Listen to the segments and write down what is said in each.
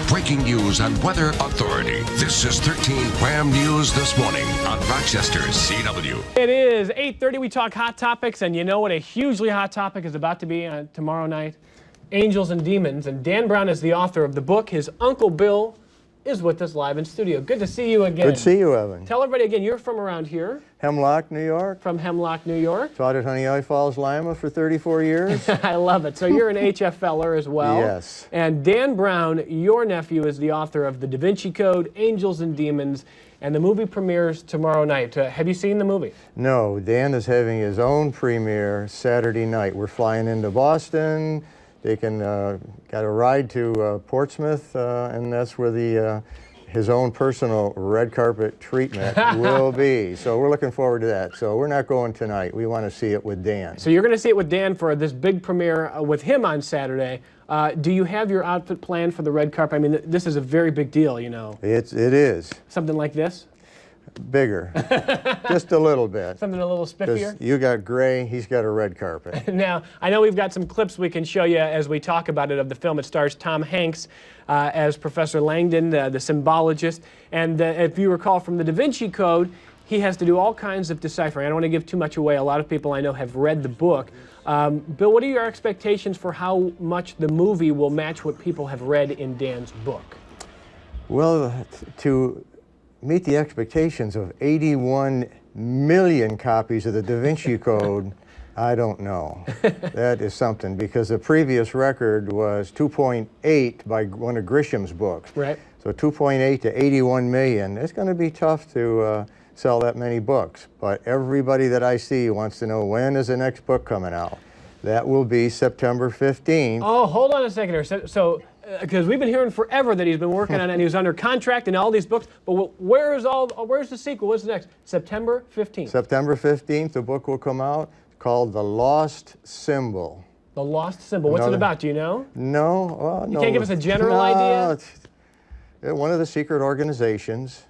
breaking news and weather authority. This is 13 Wham News This Morning on Rochester's CW. It is 8:30. We talk hot topics, and you know what a hugely hot topic is about to be tomorrow night? Angels and Demons. And Dan Brown is the author of the book. His Uncle Bill is with us live in studio. Good to see you again. Good to see you, Evan. Tell everybody again, you're from around here. Hemlock, New York. From Hemlock, New York. Taught at Honeoye Falls-Lima for 34 years. I love it. So you're an HFLer as well. Yes. And Dan Brown, your nephew, is the author of the Da Vinci Code, Angels and Demons, and the movie premieres tomorrow night. Have you seen the movie? No, Dan is having his own premiere Saturday night. We're flying into Boston. They got a ride to Portsmouth, and that's where his own personal red carpet treatment will be. So we're looking forward to that. So we're not going tonight. We want to see it with Dan. So you're going to see it with Dan for this big premiere with him on Saturday. Do you have your outfit planned for the red carpet? I mean, this is a very big deal, you know. It is. Something like this? Bigger. Just a little bit. Something a little spiffier? You got gray, he's got a red carpet. Now, I know we've got some clips we can show you as we talk about it of the film. It stars Tom Hanks as Professor Langdon, the symbologist. And if you recall from the Da Vinci Code, he has to do all kinds of deciphering. I don't want to give too much away. A lot of people I know have read the book. Bill, what are your expectations for how much the movie will match what people have read in Dan's book? Well, to meet the expectations of 81 million copies of the Da Vinci Code, I don't know. That is something, because the previous record was 2.8 by one of Grisham's books. Right. So 2.8 to 81 million. It's going to be tough to sell that many books. But everybody that I see wants to know, when is the next book coming out? That will be September 15th. Oh, hold on a second here. So because we've been hearing forever that he's been working on it and he was under contract and all these books, but where's the sequel? What's the next? September 15th. September 15th, the book will come out, called The Lost Symbol. The Lost Symbol. What's it about? Do you know? No. Well, no. You can't give us a general idea? It's one of the secret organizations,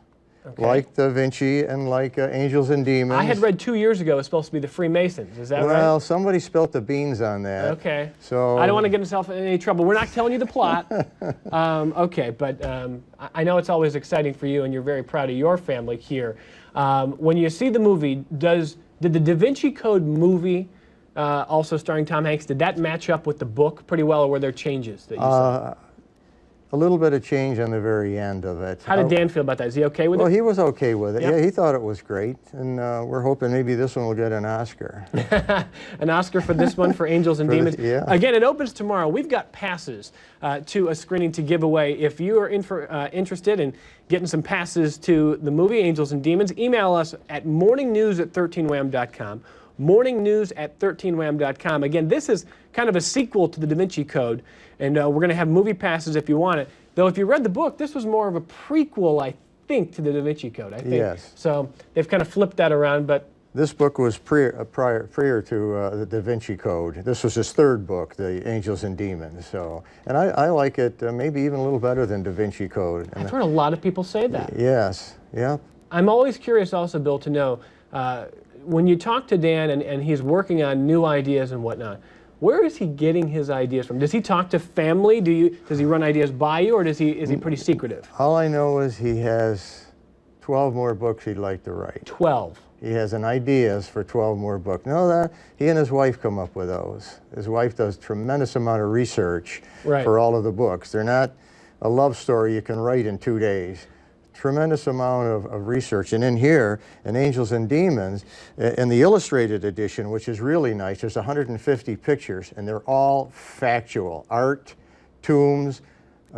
okay, like Da Vinci and like Angels and Demons. I had read 2 years ago it's supposed to be the Freemasons. Is that right? Well, somebody spilt the beans on that. Okay. So I don't want to get myself in any trouble. We're not telling you the plot. Okay, but I know it's always exciting for you, and you're very proud of your family here. When you see the movie, did the Da Vinci Code movie, also starring Tom Hanks, did that match up with the book pretty well, or were there changes that you saw? A little bit of change on the very end of it. How did Dan feel about that? Is he okay with it? Well, he was okay with it. Yep. Yeah, he thought it was great, and we're hoping maybe this one will get an Oscar. An Oscar for this one, for Angels and Demons. Yeah. Again, it opens tomorrow. We've got passes to a screening to give away. If you are interested in getting some passes to the movie Angels and Demons, email us at morningnews@13wham.com. morningnews@13wham.com. Again, this is kind of a sequel to the Da Vinci Code, and we're going to have movie passes if you want it. Though if you read the book, this was more of a prequel, I think, to the Da Vinci Code. I think. Yes. So they've kind of flipped that around, but this book was prior to the Da Vinci Code. This was his third book, The Angels and Demons. So, and I like it maybe even a little better than Da Vinci Code. I've heard a lot of people say that. Yes. Yeah. I'm always curious also, Bill, to know, when you talk to Dan and he's working on new ideas and whatnot, where is he getting his ideas from? Does he talk to family? Does he run ideas by you, or is he pretty secretive? All I know is he has 12 more books he'd like to write. 12. He has an ideas for 12 more books. No, he and his wife come up with those. His wife does a tremendous amount of research for all of the books. They're not a love story you can write in 2 days. Tremendous amount of research. And in here, in Angels and Demons, in the illustrated edition, which is really nice, there's 150 pictures, and they're all factual. Art, tombs,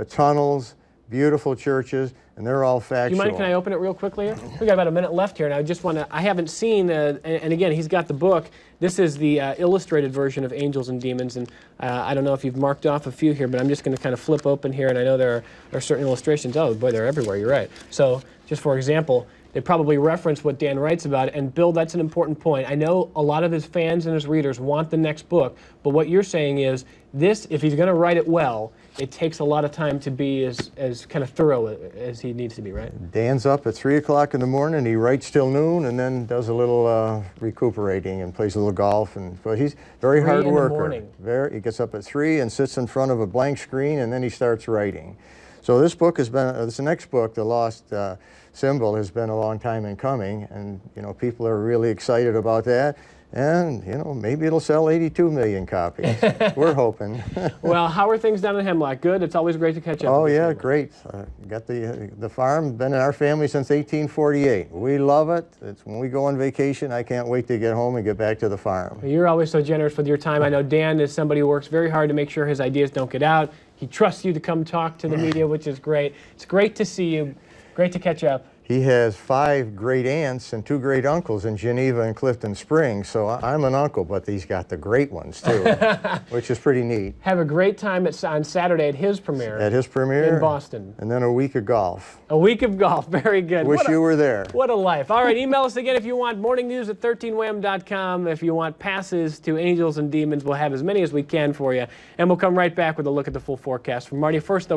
tunnels, beautiful churches, and they're all factual. Do you mind, can I open it real quickly here? We got about a minute left here, and I just want to, I haven't seen, and again, he's got the book. This is the illustrated version of Angels and Demons, and I don't know if you've marked off a few here, but I'm just going to kind of flip open here, and I know there are certain illustrations. Oh, boy, they're everywhere, you're right. So, just for example, they probably reference what Dan writes about it, and Bill, that's an important point. I know a lot of his fans and his readers want the next book, but what you're saying is, this, if he's going to write it well, it takes a lot of time to be as kind of thorough as he needs to be, right? Dan's up at 3 o'clock in the morning, he writes till noon, and then does a little recuperating and plays a little golf. But he's very hard worker. He gets up at 3 and sits in front of a blank screen, and then he starts writing. So this book has been, this next book, The Lost Symbol, has been a long time in coming, and you know, people are really excited about that. And, you know, maybe it'll sell 82 million copies. We're hoping. Well, how are things down in Hemlock? Good? It's always great to catch up. Oh, with yeah, you. great. Got the farm, been in our family since 1848. We love it. It's when we go on vacation, I can't wait to get home and get back to the farm. You're always so generous with your time. I know Dan is somebody who works very hard to make sure his ideas don't get out. He trusts you to come talk to the media, which is great. It's great to see you. Great to catch up. He has 5 great aunts and 2 great uncles in Geneva and Clifton Springs, so I'm an uncle, but he's got the great ones too, which is pretty neat. Have a great time on Saturday at his premiere. At his premiere? In Boston. And then a week of golf. A week of golf, very good. Wish you were there. What a life. All right, email us again if you want morning news at 13wham.com. If you want passes to Angels and Demons, we'll have as many as we can for you. And we'll come right back with a look at the full forecast from Marty. First, though,